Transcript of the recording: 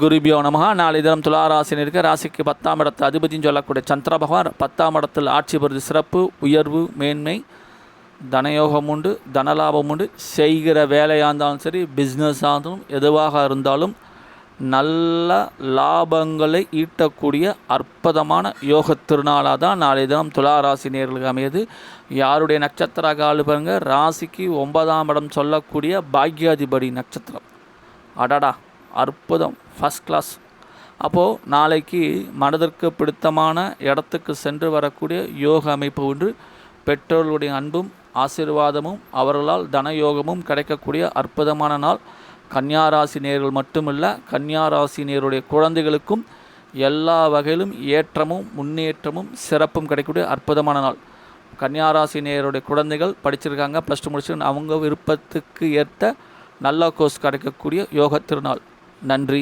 குருபியோ நமகா. நாளை தினம் துளாராசினருக்கு ராசிக்கு 10ஆம் இடத்து அதிபதினு சொல்லக்கூடிய சந்திர பகவான் 10ஆம் இடத்தில் ஆட்சி பெறுது. சிறப்பு, உயர்வு, மேன்மை, தனயோகம் உண்டு, தனலாபம் உண்டு. செய்கிற வேலையாக இருந்தாலும் சரி, பிஸ்னஸாக இருந்தாலும் எதுவாக இருந்தாலும் நல்ல லாபங்களை ஈட்டக்கூடிய அற்புதமான யோக திருநாளாக தான் நாளை தினம் துளாராசி நேர்களுக்கு அமையுது. யாருடைய நட்சத்திர காலு பாருங்க, ராசிக்கு 9ஆம் இடம் சொல்லக்கூடிய பாக்யாதிபதி நட்சத்திரம். அடடா, அற்புதம், ஃபஸ்ட் கிளாஸ். அப்போது நாளைக்கு மனதிற்கு பிடித்தமான இடத்துக்கு சென்று வரக்கூடிய யோக அமைப்பு உண்டு. பெற்றோர்களுடைய அன்பும் ஆசீர்வாதமும் அவர்களால் தனயோகமும் கிடைக்கக்கூடிய அற்புதமான நாள். கன்னியாராசி நேயர்கள் மட்டுமல்ல, கன்னியாராசி நேயருடைய குழந்தைகளுக்கும் எல்லா வகையிலும் ஏற்றமும் முன்னேற்றமும் சிறப்பும் கிடைக்கக்கூடிய அற்புதமான நாள். கன்னியாராசி நேயருடைய குழந்தைகள் படிச்சிருக்காங்க, +2 முடிச்சு அவங்க விருப்பத்துக்கு ஏற்ற நல்ல கோர்ஸ் கிடைக்கக்கூடிய யோக திருநாள். நன்றி.